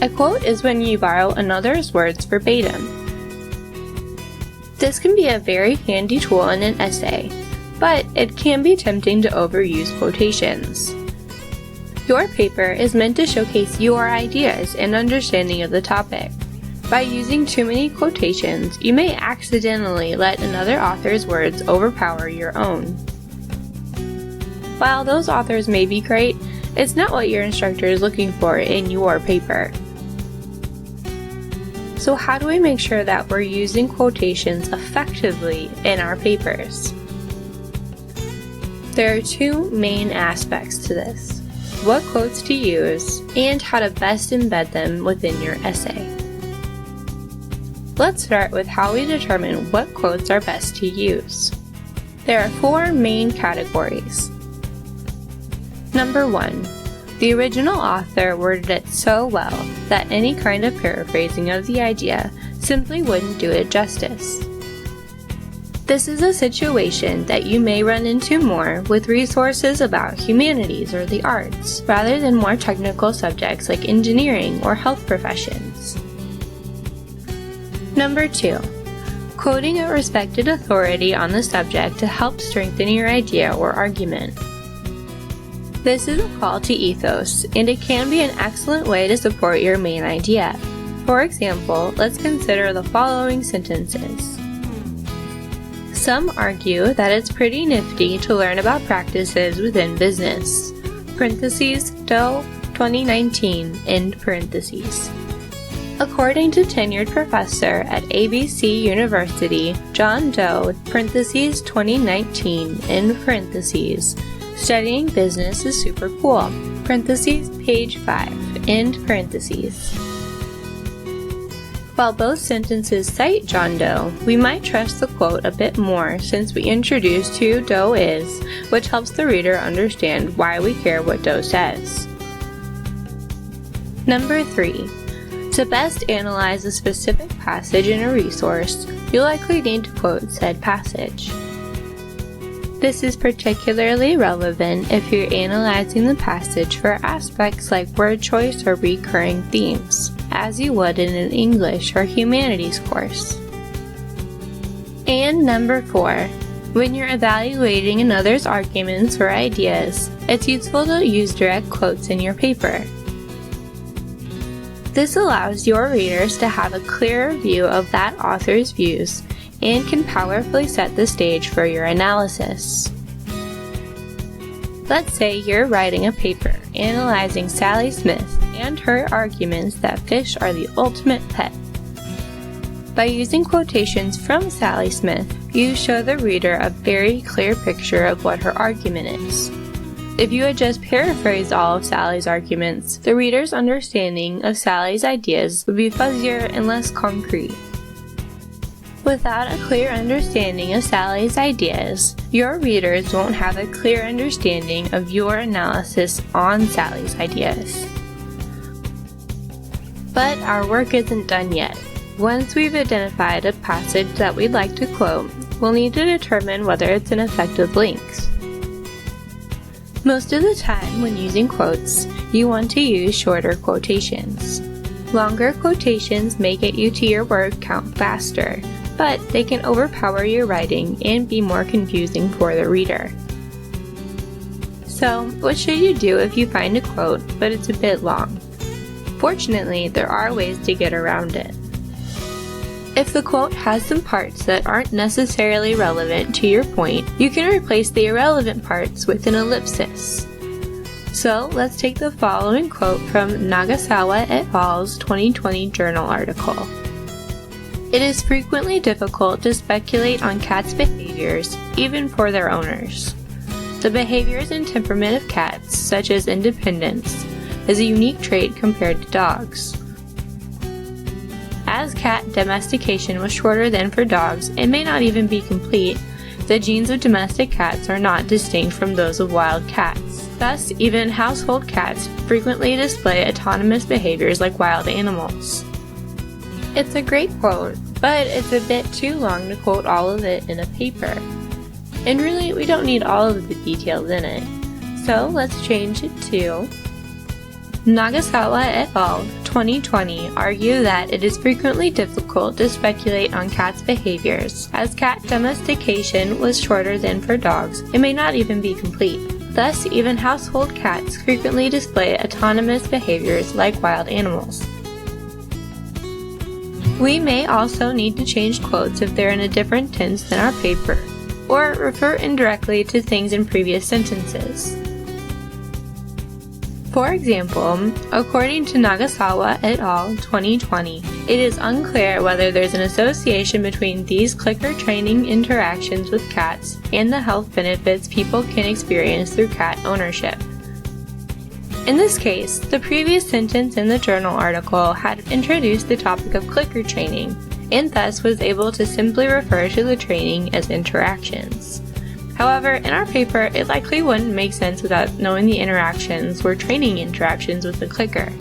A quote is when you borrow another's words verbatim. This can be a very handy tool in an essay, but it can be tempting to overuse quotations. Your paper is meant to showcase your ideas and understanding of the topic. By using too many quotations, you may accidentally let another author's words overpower your own. While those authors may be great, it's not what your instructor is looking for in your paper. So how do we make sure that we're using quotations effectively in our papers? There are two main aspects to this: what quotes to use and how to best embed them within your essay. Let's start with how we determine what quotes are best to use. There are four main categories. Number 1. The original author worded it so well that any kind of paraphrasing of the idea simply wouldn't do it justice. This is a situation that you may run into more with resources about humanities or the arts, rather than more technical subjects like engineering or health professions. Number 2. Quoting a respected authority on the subject to help strengthen your idea or argument. This is a call to ethos, and it can be an excellent way to support your main idea. For example, let's consider the following sentences. Some argue that it's pretty nifty to learn about practices within business. Parentheses, Doe, 2019, end parentheses. According to tenured professor at ABC University, John Doe, parentheses, 2019, end parentheses, studying business is super cool, parentheses, page 5, end parentheses. While both sentences cite John Doe, we might trust the quote a bit more since we introduced who Doe is, which helps the reader understand why we care what Doe says. Number 3. To best analyze a specific passage in a resource, you'll likely need to quote said passage. This is particularly relevant if you're analyzing the passage for aspects like word choice or recurring themes, as you would in an English or humanities course. And number 4, when you're evaluating another's arguments or ideas, it's useful to use direct quotes in your paper. This allows your readers to have a clearer view of that author's views and can powerfully set the stage for your analysis. Let's say you're writing a paper analyzing Sally Smith and her arguments that fish are the ultimate pet. By using quotations from Sally Smith, you show the reader a very clear picture of what her argument is. If you had just paraphrased all of Sally's arguments, the reader's understanding of Sally's ideas would be fuzzier and less concrete. Without a clear understanding of Sally's ideas, your readers won't have a clear understanding of your analysis on Sally's ideas. But our work isn't done yet. Once we've identified a passage that we'd like to quote, we'll need to determine whether it's an effective length. Most of the time when using quotes, you want to use shorter quotations. Longer quotations may get you to your word count faster, but they can overpower your writing and be more confusing for the reader. So, what should you do if you find a quote, but it's a bit long? Fortunately, there are ways to get around it. If the quote has some parts that aren't necessarily relevant to your point, you can replace the irrelevant parts with an ellipsis. So let's take the following quote from Nagasawa et al.'s 2020 journal article. It is frequently difficult to speculate on cats' behaviors, even for their owners. The behaviors and temperament of cats, such as independence, is a unique trait compared to dogs. As cat domestication was shorter than for dogs and may not even be complete, the genes of domestic cats are not distinct from those of wild cats. Thus, even household cats frequently display autonomous behaviors like wild animals. It's a great quote, but it's a bit too long to quote all of it in a paper. And really, we don't need all of the details in it. So let's change it to, Nagasawa et al. 2020 argue that it is frequently difficult to speculate on cats' behaviors, as cat domestication was shorter than for dogs and may not even be complete. Thus, even household cats frequently display autonomous behaviors like wild animals. We may also need to change quotes if they're in a different tense than our paper, or refer indirectly to things in previous sentences. For example, according to Nagasawa et al. 2020, it is unclear whether there's an association between these clicker training interactions with cats and the health benefits people can experience through cat ownership. In this case, the previous sentence in the journal article had introduced the topic of clicker training, and thus was able to simply refer to the training as interactions. However, in our paper, it likely wouldn't make sense without knowing the interactions were training interactions with the clicker.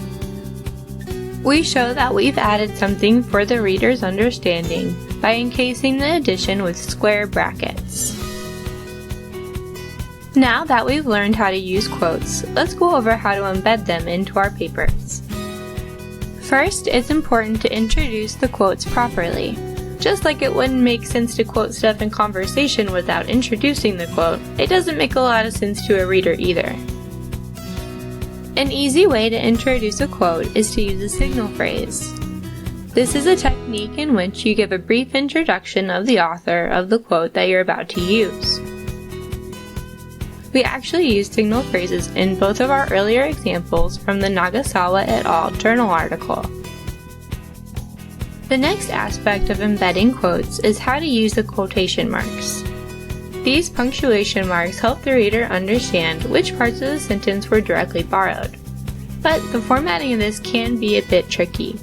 We show that we've added something for the reader's understanding by encasing the addition with square brackets. Now that we've learned how to use quotes, let's go over how to embed them into our papers. First, it's important to introduce the quotes properly. Just like it wouldn't make sense to quote stuff in conversation without introducing the quote, it doesn't make a lot of sense to a reader either. An easy way to introduce a quote is to use a signal phrase. This is a technique in which you give a brief introduction of the author of the quote that you're about to use. We actually used signal phrases in both of our earlier examples from the Nagasawa et al. Journal article. The next aspect of embedding quotes is how to use the quotation marks. These punctuation marks help the reader understand which parts of the sentence were directly borrowed. But the formatting of this can be a bit tricky.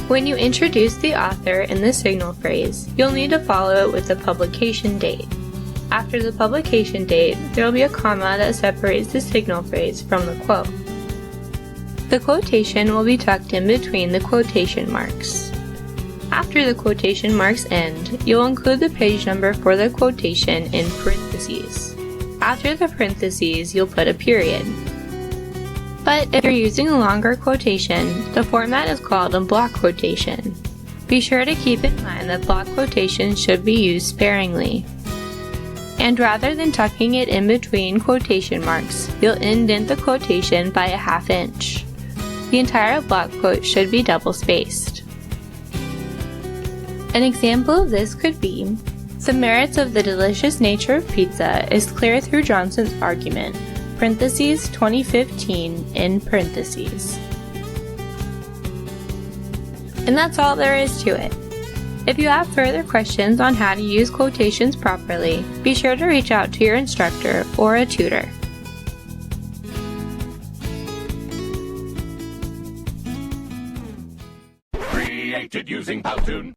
When you introduce the author in the signal phrase, you'll need to follow it with the publication date. After the publication date, there will be a comma that separates the signal phrase from the quote. The quotation will be tucked in between the quotation marks. After the quotation marks end, you'll include the page number for the quotation in parentheses. After the parentheses, you'll put a period. But if you're using a longer quotation, the format is called a block quotation. Be sure to keep in mind that block quotations should be used sparingly. And rather than tucking it in between quotation marks, you'll indent the quotation by a ½ inch. The entire block quote should be double-spaced. An example of this could be, "The merits of the delicious nature of pizza is clear through Johnson's argument, parentheses 2015 in parentheses." And that's all there is to it. If you have further questions on how to use quotations properly, be sure to reach out to your instructor or a tutor. Created using Powtoon.